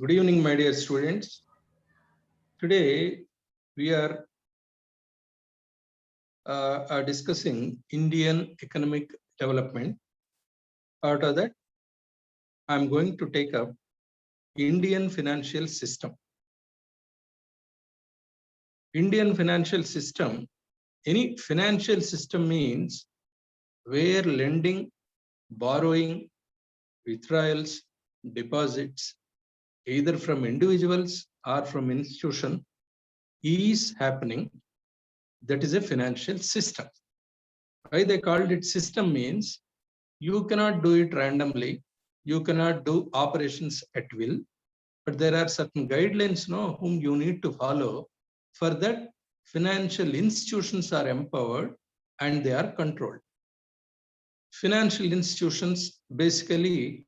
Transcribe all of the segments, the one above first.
Good evening, my dear students. Today we are discussing Indian economic development. Out of that, I'm going to take up Indian financial system. Indian financial system, any financial system means where lending, borrowing, withdrawals, deposits, either from individuals or from institution is happening. That is a financial system. Why they called it system means you cannot do it randomly. You cannot do operations at will, but there are certain guidelines whom you need to follow. For that, financial institutions are empowered and they are controlled. Financial institutions, basically,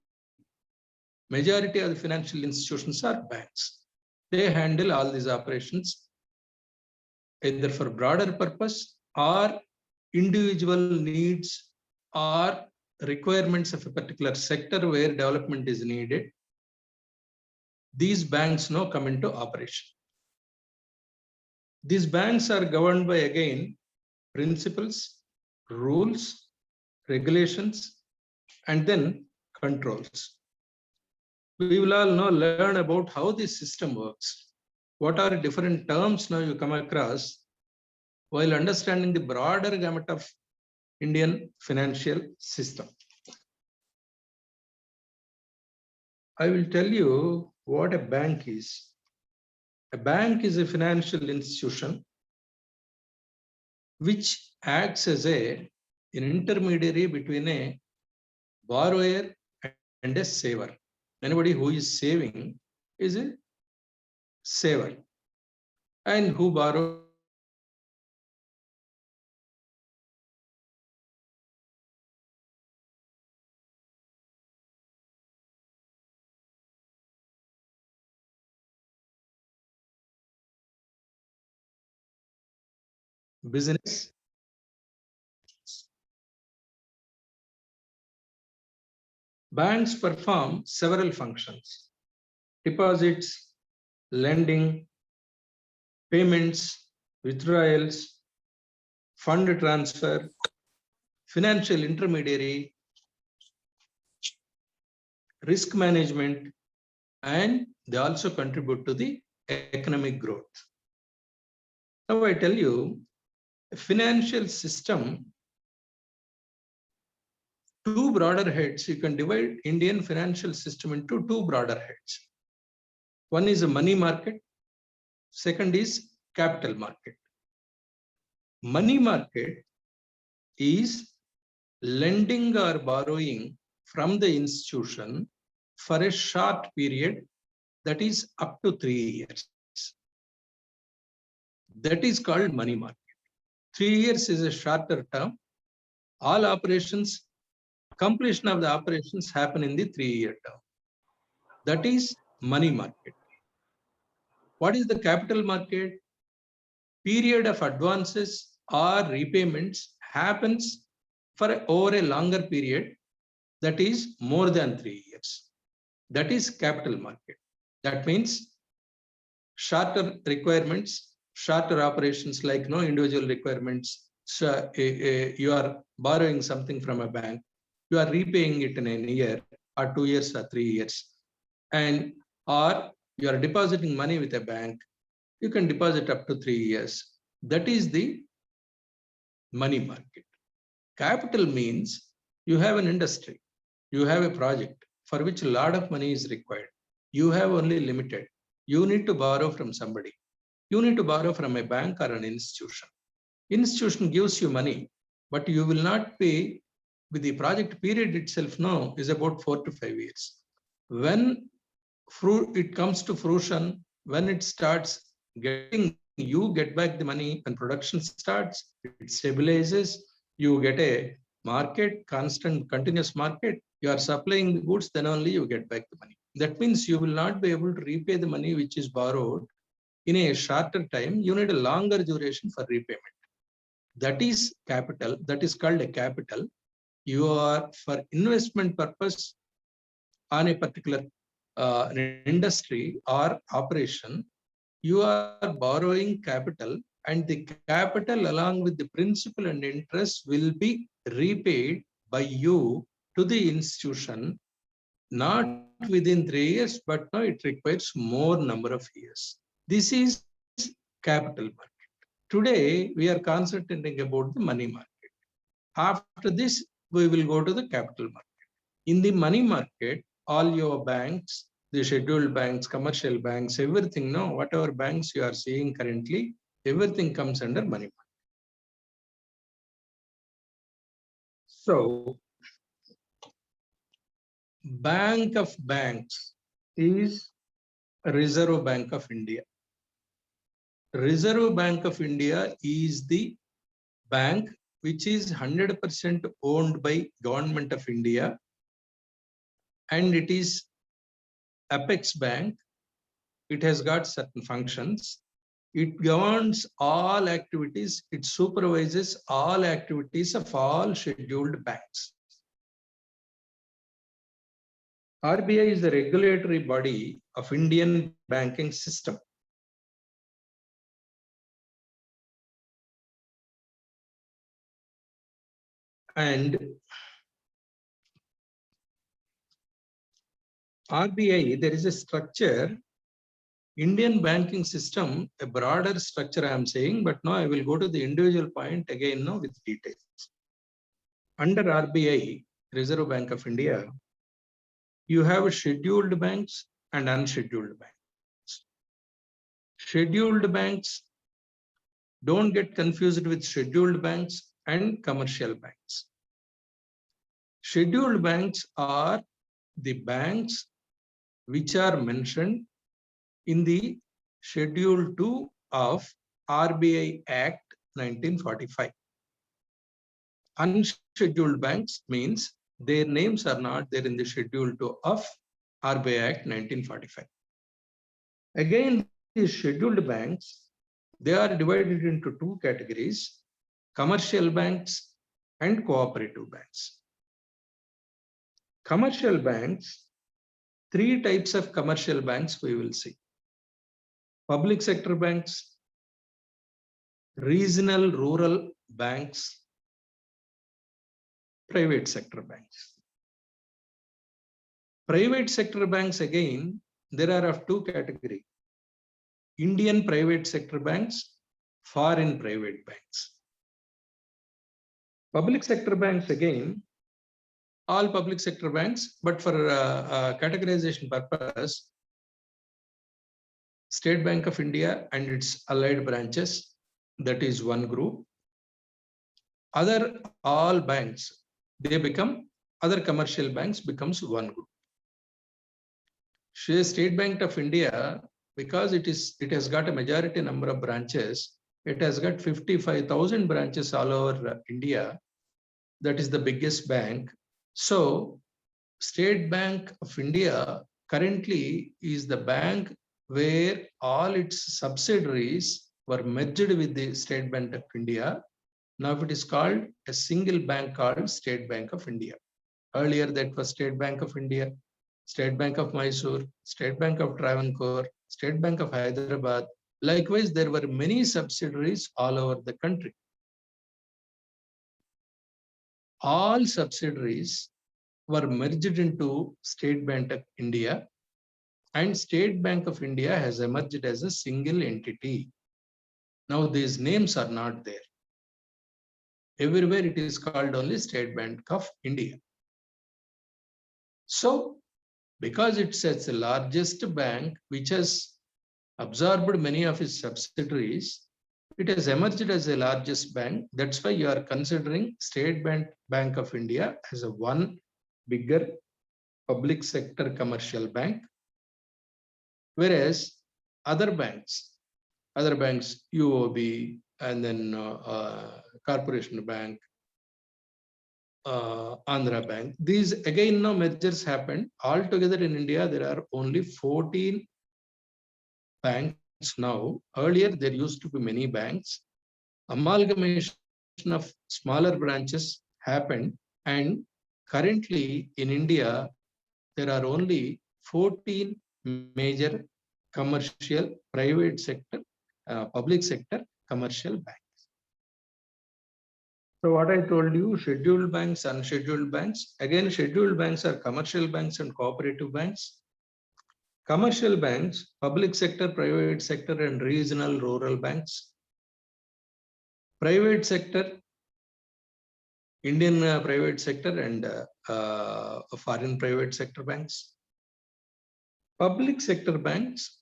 majority of the financial institutions are banks. They handle all these operations either for broader purpose or individual needs or requirements of a particular sector where development is needed. These banks now come into operation. These banks are governed by, again, principles, rules, regulations, and then controls. We will all now learn about how this system works. What are different terms now you come across while understanding the broader gamut of Indian financial system. I will tell you what a bank is. A bank is a financial institution which acts as an intermediary between a borrower and a saver. Anybody who is saving is a saver, and who borrows business. Banks perform several functions: deposits, lending, payments, withdrawals, fund transfer, financial intermediary, risk management, and they also contribute to the economic growth. Now I tell you, a financial system, two broader heads. You can divide Indian financial system into two broader heads. One is a money market, second is capital market. Money market is lending or borrowing from the institution for a short period, that is up to 3 years. That is called money market. 3 years is a shorter term. All operations, completion of the operations happen in the 3-year term. That is money market. What is the capital market? Period of advances or repayments happens for over a longer period, that is more than 3 years. That is capital market. That means shorter requirements, shorter operations, like no individual requirements. So you are borrowing something from a bank, you are repaying it in a year or 2 years or 3 years, and or you are depositing money with a bank, you can deposit up to 3 years. That is the money market. Capital means you have an industry, you have a project for which a lot of money is required. You have only limited. You need to borrow from somebody. You need to borrow from a bank or an institution. Institution gives you money, but you will not pay with the project period itself. No, is about 4 to 5 years. When it comes to fruition, when it starts getting, you get back the money. When production starts, it stabilizes. You get a market, constant, continuous market. You are supplying the goods, then only you get back the money. That means you will not be able to repay the money which is borrowed in a shorter time. You need a longer duration for repayment. That is capital. That is called a capital. You are for investment purpose on a particular an industry or operation, you are borrowing capital, and the capital along with the principal and interest will be repaid by you to the institution, not within 3 years, but now it requires more number of years. This is capital market. Today, we are concentrating about the money market. After this, we will go to the capital market. In the money market, all your banks, the scheduled banks, commercial banks, everything, no, whatever banks you are seeing currently, everything comes under money market. So, Bank of Banks is Reserve Bank of India. Reserve Bank of India is the bank which is 100% owned by Government of India, and it is Apex Bank. It has got certain functions. It governs all activities. It supervises all activities of all scheduled banks. RBI is the regulatory body of Indian banking system. And RBI, there is a structure, Indian banking system, a broader structure I am saying, but now I will go to the individual point again now with details. Under RBI, Reserve Bank of India, you have scheduled banks and unscheduled banks. Scheduled banks, don't get confused with scheduled banks and commercial banks. Scheduled banks are the banks which are mentioned in the Schedule 2 of RBI Act 1945. Unscheduled banks means their names are not there in the Schedule 2 of RBI Act 1945. Again, these scheduled banks, they are divided into two categories, commercial banks and cooperative banks. Commercial banks, three types of commercial banks we will see. Public sector banks, regional rural banks, private sector banks. Private sector banks, again, there are of two categories. Indian private sector banks, foreign private banks. Public sector banks, again, all public sector banks, but for categorization purpose, State Bank of India and its allied branches, that is one group. Other all banks, they become, other commercial banks becomes one group. State Bank of India, because it has got a majority number of branches, it has got 55,000 branches all over India. That is the biggest bank. So State Bank of India currently is the bank where all its subsidiaries were merged with the State Bank of India. Now it is called a single bank called State Bank of India. Earlier that was State Bank of India, State Bank of Mysore, State Bank of Travancore, State Bank of Hyderabad. Likewise, there were many subsidiaries all over the country. All subsidiaries were merged into State Bank of India, and State Bank of India has emerged as a single entity. Now these names are not there. Everywhere it is called only State Bank of India. So, because it's the largest bank which has absorbed many of its subsidiaries, it has emerged as the largest bank. That's why you are considering State Bank of India as a one bigger public sector commercial bank, whereas other banks, UOB, and then Corporation Bank, Andhra Bank, these again now mergers happened. Altogether in India, there are only 14 banks now. Earlier, there used to be many banks. Amalgamation of smaller branches happened, and currently in India, there are only 14 major commercial, private sector, public sector commercial banks. So what I told you, scheduled banks, unscheduled banks. Again, scheduled banks are commercial banks and cooperative banks. Commercial banks, public sector, private sector, and regional rural banks. Private sector, Indian private sector and foreign private sector banks. Public sector banks,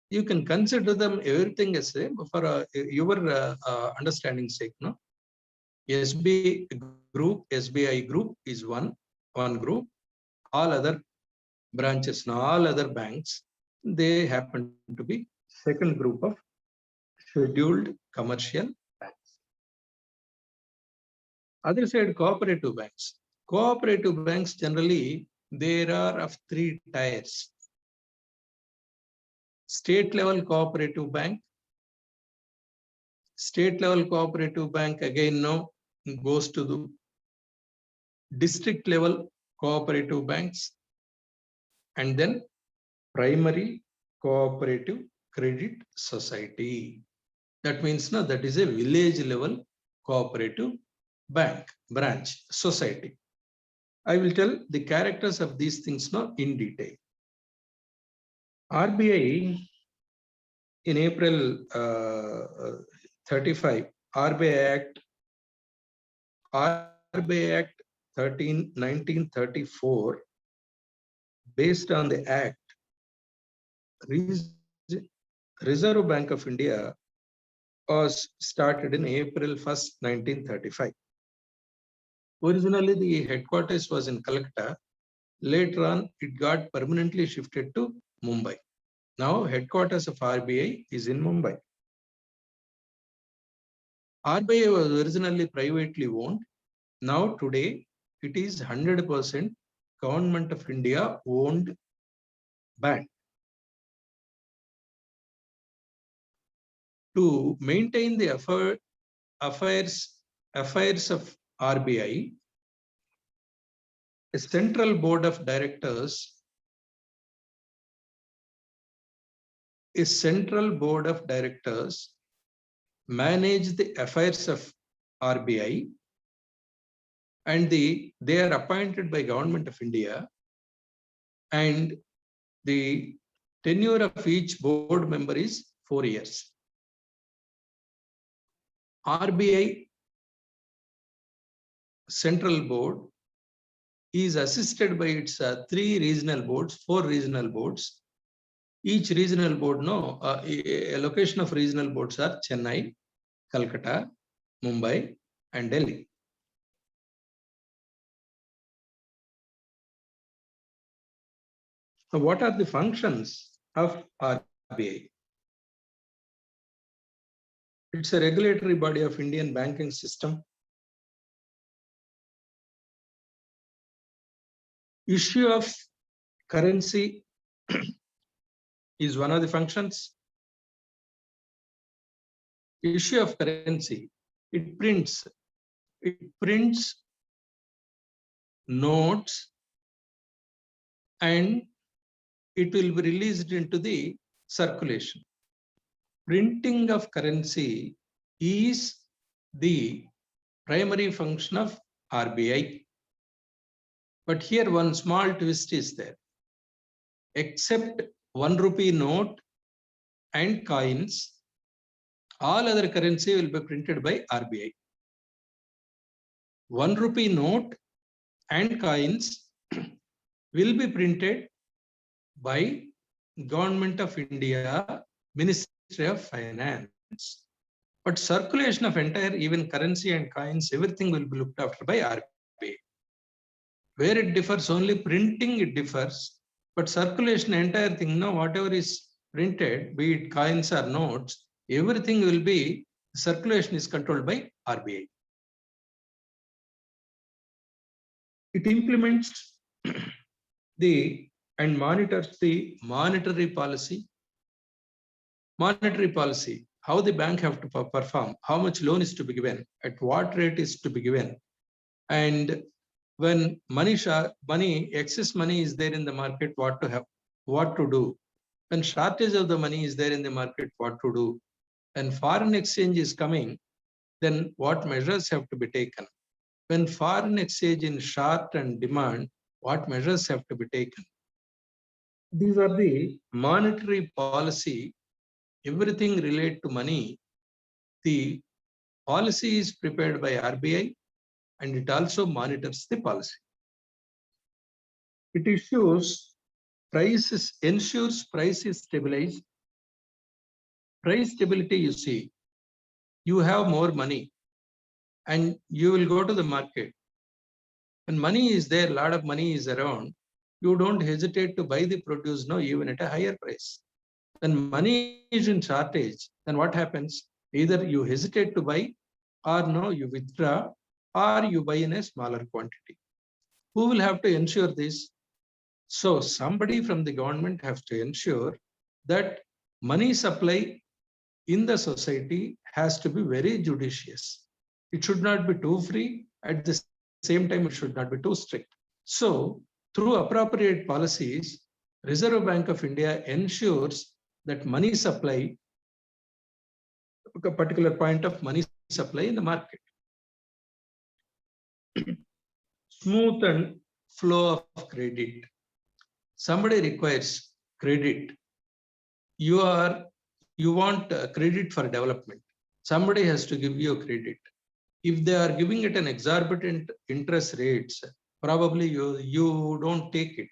you can consider them everything as same for your understanding sake. No, SBI group is one group. All other branches, all other banks, they happen to be second group of scheduled commercial banks. Other side, cooperative banks. Cooperative banks generally there are of 3 tiers. State level cooperative bank. State level cooperative bank again now goes to the district level cooperative banks, and then primary cooperative credit society. That means now that is a village level cooperative bank branch society. I will tell the characters of these things now in detail. RBI in April 35, RBI Act 1934, based on the Act, Reserve Bank of India was started in April 1st, 1935. Originally, the headquarters was in Calcutta. Later on, it got permanently shifted to Mumbai. Now, headquarters of RBI is in Mumbai. RBI was originally privately owned. Now, today, it is 100% Government of India owned bank. To maintain the affairs of RBI, a central board of directors manage the affairs of RBI, and they are appointed by Government of India, and the tenure of each board member is 4 years. RBI Central Board is assisted by its 4 regional boards. Each regional board, a location of regional boards are Chennai, Calcutta, Mumbai, and Delhi. So what are the functions of RBI? It's a regulatory body of Indian banking system. Issue of currency is one of the functions. Issue of currency, it prints notes, and it will be released into the circulation. Printing of currency is the primary function of RBI. But here one small twist is there. Except 1 rupee note and coins, all other currency will be printed by RBI. 1 rupee note and coins will be printed by Government of India, Ministry of Finance. But circulation of entire, even currency and coins, everything will be looked after by RBI. Where it differs, only printing it differs, but circulation, entire thing, whatever is printed, be it coins or notes, everything will be, circulation is controlled by RBI. It implements and monitors the monetary policy. Monetary policy, how the bank have to perform, how much loan is to be given, at what rate is to be given, and when excess money is there in the market, what to do? When shortage of the money is there in the market, what to do? When foreign exchange is coming, then what measures have to be taken? When foreign exchange in short and demand, what measures have to be taken? These are the monetary policy, everything related to money. The policy is prepared by RBI and it also monitors the policy. It ensures price is stabilized. Price stability, you see, you have more money and you will go to the market. When money is there, a lot of money is around, you don't hesitate to buy the produce now, even at a higher price. When money is in shortage, then what happens? Either you hesitate to buy, or no, you withdraw, or you buy in a smaller quantity. Who will have to ensure this? So somebody from the government has to ensure that money supply in the society has to be very judicious. It should not be too free. At the same time, it should not be too strict. So through appropriate policies, Reserve Bank of India ensures that money supply, a particular point of money supply in the market. Smooth and flow of credit. Somebody requires credit. You want credit for development. Somebody has to give you credit. If they are giving it an exorbitant interest rates, probably you don't take it.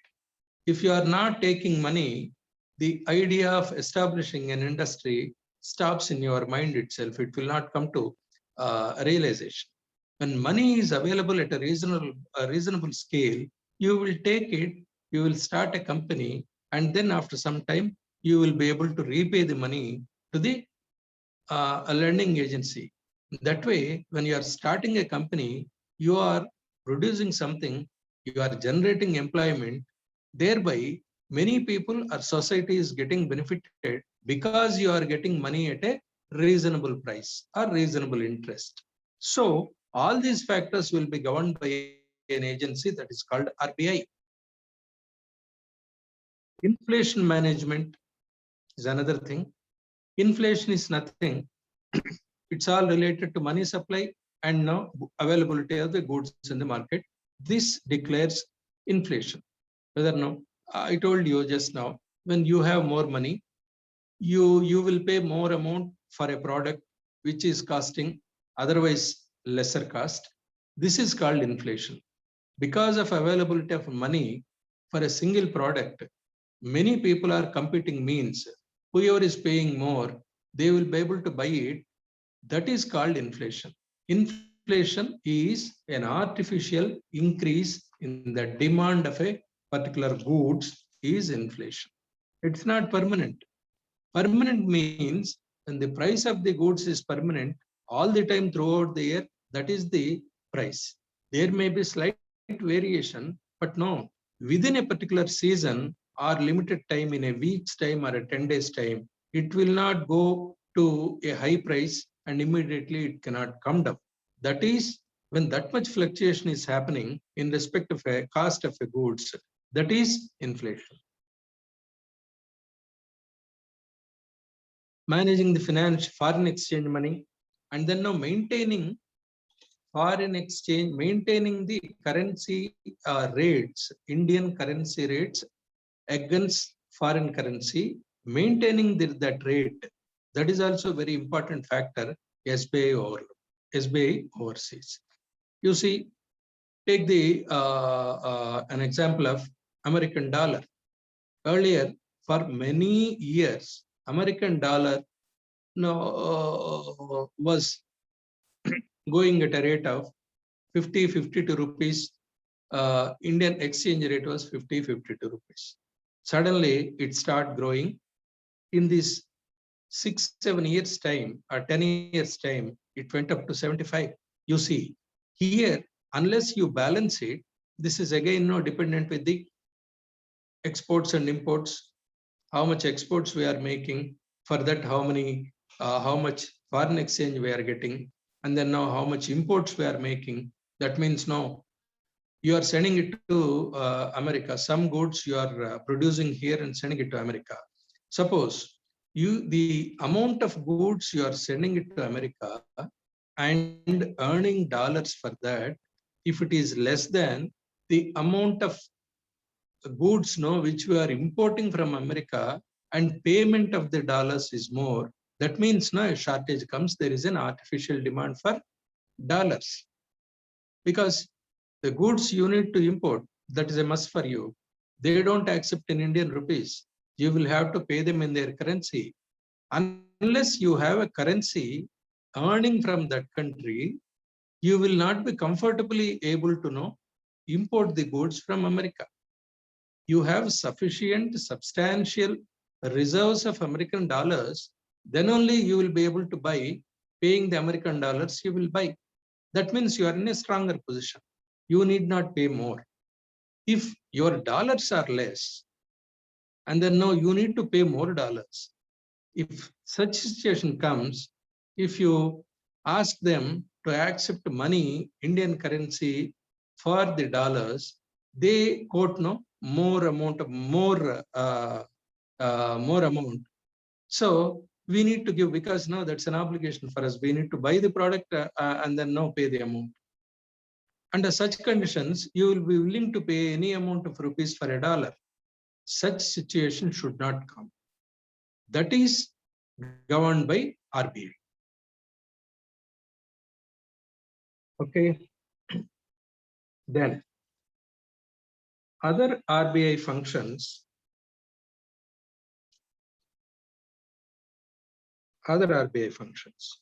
If you are not taking money, the idea of establishing an industry stops in your mind itself. It will not come to realization. When money is available at a reasonable scale, you will take it, you will start a company, and then after some time, you will be able to repay the money to the a lending agency. That way, when you are starting a company, you are producing something, you are generating employment, thereby many people or society is getting benefited because you are getting money at a reasonable price or reasonable interest. So all these factors will be governed by an agency that is called RBI. Inflation management is another thing. Inflation is nothing. It's all related to money supply and now availability of the goods in the market. This declares inflation. Whether no, I told you just now, when you have more money, you will pay more amount for a product which is costing otherwise lesser cost. This is called inflation. Because of availability of money for a single product, many people are competing, means whoever is paying more, they will be able to buy it. That is called inflation. Inflation is an artificial increase in the demand of a particular goods is inflation. It's not permanent. Permanent means when the price of the goods is permanent all the time throughout the year, that is the price. There may be slight variation, but no, within a particular season or limited time, in a week's time or a 10 days time, it will not go to a high price and immediately it cannot come down. That is when that much fluctuation is happening in respect of a cost of a goods, that is inflation. Managing the foreign exchange money, and then now maintaining foreign exchange, maintaining the currency rates, Indian currency rates against foreign currency, maintaining that rate, that is also a very important factor. SBI overseas. You see, take an example of American dollar. Earlier, for many years, American dollar was going at a rate of 52 rupees. Indian exchange rate was 52 rupees. Suddenly, it started growing. In this 6-7 years time or 10 years time, it went up to 75. You see, here, unless you balance it, this is again dependent with the exports and imports, how much exports we are making, for that how much foreign exchange we are getting, and then now how much imports we are making. That means now you are sending it to America. Some goods you are producing here and sending it to America. Suppose the amount of goods you are sending it to America and earning dollars for that, if it is less than the amount of goods which we are importing from America and payment of the dollars is more, that means a shortage comes, there is an artificial demand for dollars. Because the goods you need to import, that is a must for you. They don't accept in Indian rupees. You will have to pay them in their currency. Unless you have a currency earning from that country, you will not be comfortably able to import the goods from America. You have sufficient, substantial reserves of American dollars, then only you will be able to buy. Paying the American dollars, you will buy. That means you are in a stronger position. You need not pay more. If your dollars are less, and then no, you need to pay more dollars. If such situation comes, if you ask them to accept money, Indian currency for the dollars, they quote more amount. So we need to give, because that's an obligation for us. We need to buy the product and then pay the amount. Under such conditions, you will be willing to pay any amount of rupees for a dollar. Such situation should not come. That is governed by RBI. Okay. Then other RBI functions. Other RBI functions.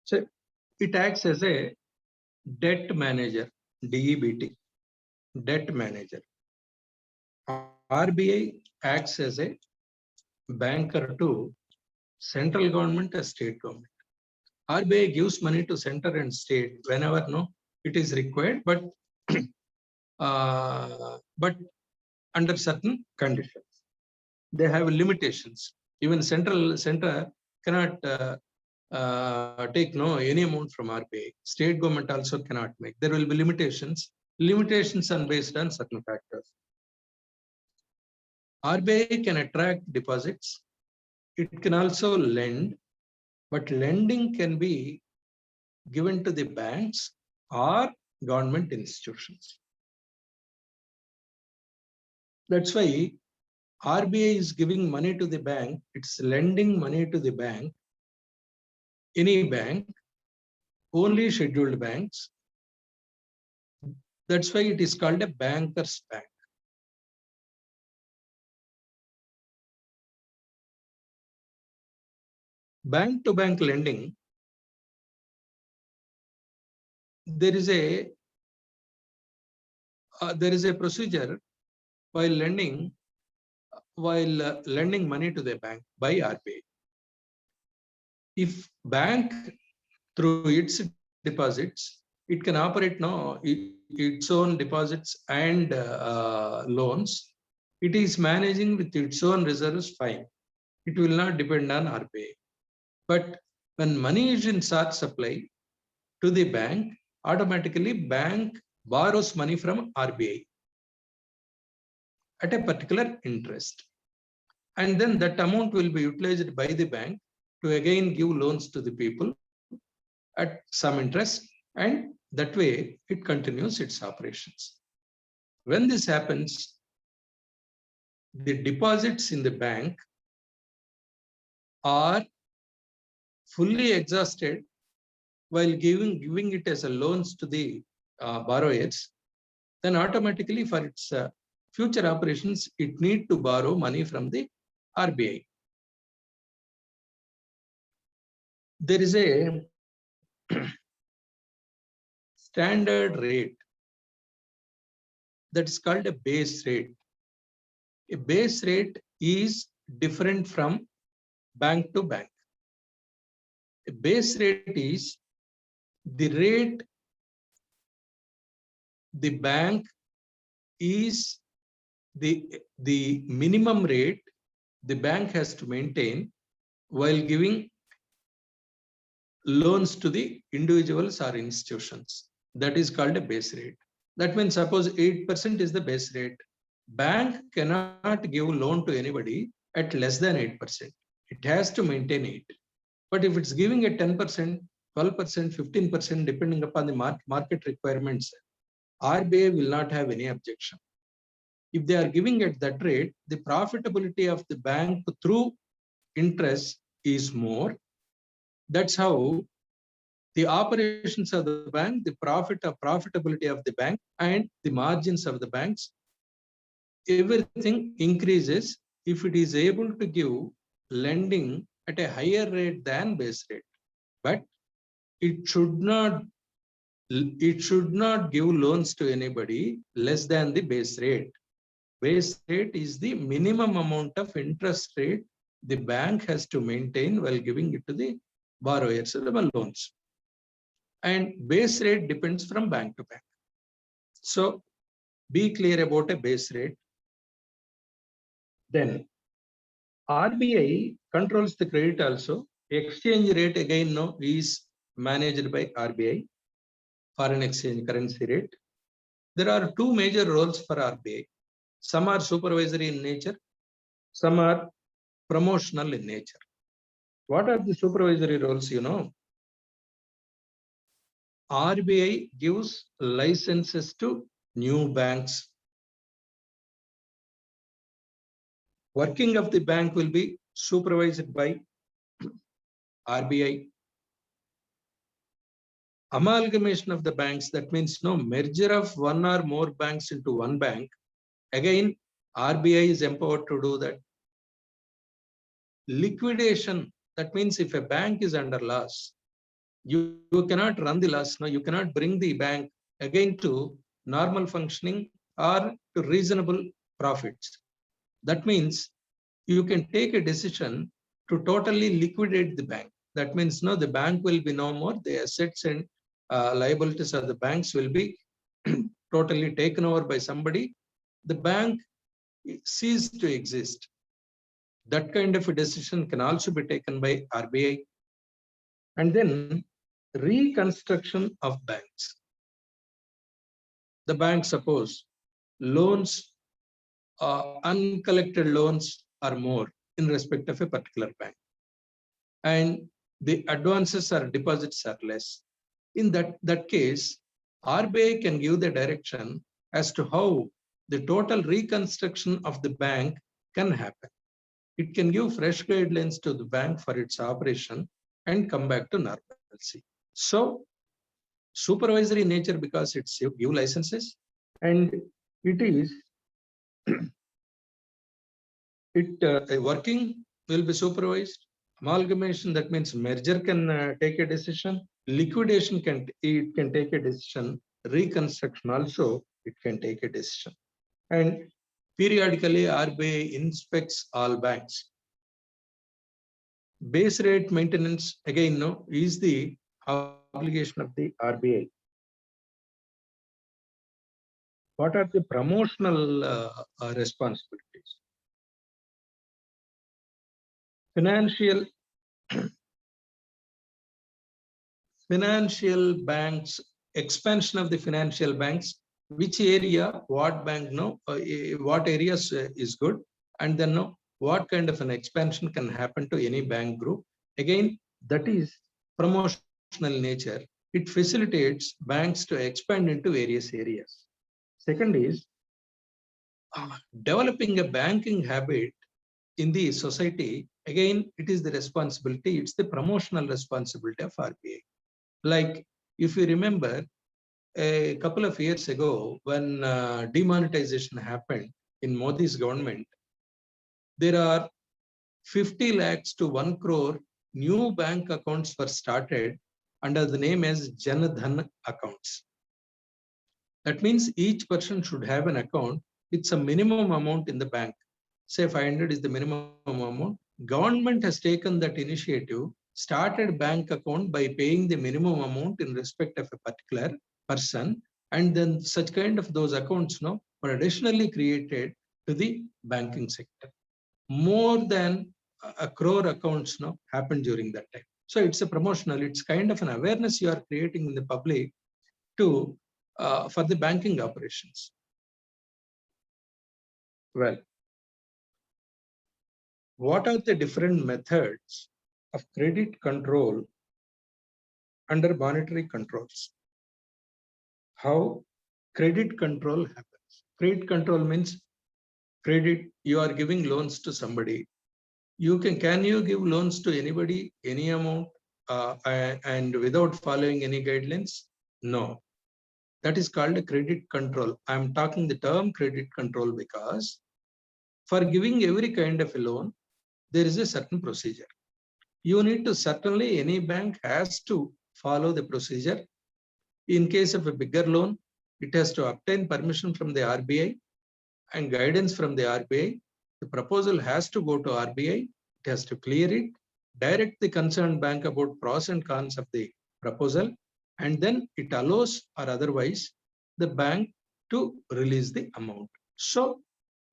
So it acts as a debt manager, DEBT, debt manager. RBI acts as a banker to central government and state government. RBI gives money to center and state whenever it is required, but under certain conditions. They have limitations. Even center cannot take any amount from RBI. State government also cannot make. There will be limitations. Limitations are based on certain factors. RBI can attract deposits. It can also lend, but lending can be given to the banks or government institutions. That's why RBI is giving money to the bank. It's lending money to the bank, any bank, only scheduled banks. That's why it is called a banker's bank. Bank-to-bank lending, there is a procedure while lending money to the bank by RBI. If bank through its deposits, it can operate its own deposits and loans. It is managing with its own reserves, fine. It will not depend on RBI. But when money is in short supply to the bank, automatically bank borrows money from RBI at a particular interest. And then that amount will be utilized by the bank to again give loans to the people at some interest, and that way it continues its operations. When this happens, the deposits in the bank are fully exhausted while giving it as a loans to the borrowers, then automatically for its future operations, it need to borrow money from the RBI. There is a standard rate that is called a base rate. A base rate is different from bank to bank. A base rate is the rate the bank is the minimum rate the bank has to maintain while giving loans to the individuals or institutions. That is called a base rate. That means suppose 8% is the base rate. Bank cannot give loan to anybody at less than 8%. It has to maintain 8. But if it's giving a 10%, 12%, 15%, depending upon the market requirements, RBI will not have any objection. If they are giving at that rate, the profitability of the bank through interest is more. That's how the operations of the bank, the profitability of the bank, and the margins of the banks, everything increases if it is able to give lending at a higher rate than base rate. But it should not give loans to anybody less than the base rate. Base rate is the minimum amount of interest rate the bank has to maintain while giving it to the borrowers, the loans. And base rate depends from bank to bank. So be clear about a base rate. Then RBI controls the credit also. Exchange rate again is managed by RBI, foreign exchange currency rate. There are two major roles for RBI. Some are supervisory in nature, some are promotional in nature. What are the supervisory roles? RBI gives licenses to new banks. Working of the bank will be supervised by RBI. Amalgamation of the banks, that means merger of one or more banks into one bank. Again, RBI is empowered to do that. Liquidation, that means if a bank is under loss, you cannot run the loss. You cannot bring the bank again to normal functioning or to reasonable profits. That means you can take a decision to totally liquidate the bank. That means the bank will be no more. The assets and liabilities of the banks will be totally taken over by somebody. The bank ceased to exist. That kind of a decision can also be taken by RBI. And then reconstruction of banks. The bank, suppose loans, uncollected loans are more in respect of a particular bank, and the advances or deposits are less. In that case, RBI can give the direction as to how the total reconstruction of the bank can happen. It can give fresh guidelines to the bank for its operation and come back to normalcy. So supervisory nature because it's give licenses, and it is working will be supervised. Amalgamation, that means merger can take a decision. Liquidation can take a decision. Reconstruction also it can take a decision. And periodically RBI inspects all banks. Base rate maintenance again is the obligation of the RBI. What are the promotional responsibilities? Financial banks, expansion of the financial banks, which area, what bank what areas is good, and then what kind of an expansion can happen to any bank group. Again, that is promotional nature. It facilitates banks to expand into various areas. Second is developing a banking habit in the society. Again, it is the responsibility, it's the promotional responsibility of RBI. Like if you remember a couple of years ago when demonetization happened in Modi's government, there are 50 lakhs to 1 crore new bank accounts were started under the name as Jan Dhan accounts. That means each person should have an account with some minimum amount in the bank. Say 500 is the minimum amount. Government has taken that initiative, started bank account by paying the minimum amount in respect of a particular person, and then such kind of those accounts were additionally created to the banking sector. More than 1 crore accounts happened during that time. So it's a promotional, it's kind of an awareness you are creating in the public to for the banking operations. Well, what are the different methods of credit control under monetary controls? How credit control happens? Credit control means credit, you are giving loans to somebody. Can you give loans to anybody, any amount, and without following any guidelines? No. That is called a credit control. I'm talking the term credit control because for giving every kind of a loan, there is a certain procedure. You need to, certainly any bank has to follow the procedure. In case of a bigger loan, it has to obtain permission from the RBI and guidance from the RBI. The proposal has to go to RBI. It has to clear it, direct the concerned bank about pros and cons of the proposal, and then it allows or otherwise the bank to release the amount. So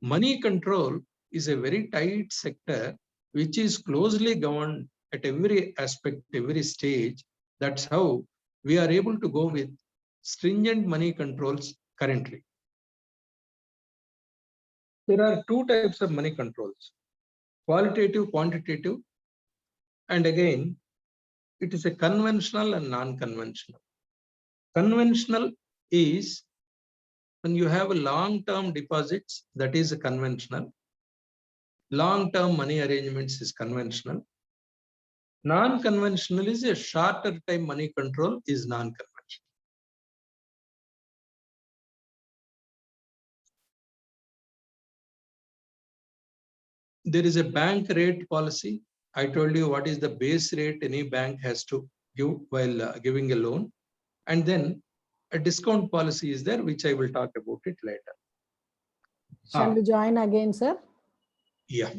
money control is a very tight sector which is closely governed at every aspect, every stage. That's how we are able to go with stringent money controls currently. There are two types of money controls, qualitative, quantitative, and again, it is a conventional and non-conventional. Conventional is when you have a long-term deposits, that is a conventional. Long-term money arrangements is conventional. Non-conventional is a shorter time money control is non-conventional. There is a bank rate policy. I told you what is the base rate any bank has to give while giving a loan. And then a discount policy is there, which I will talk about it later. Shall we join again, sir? Yeah.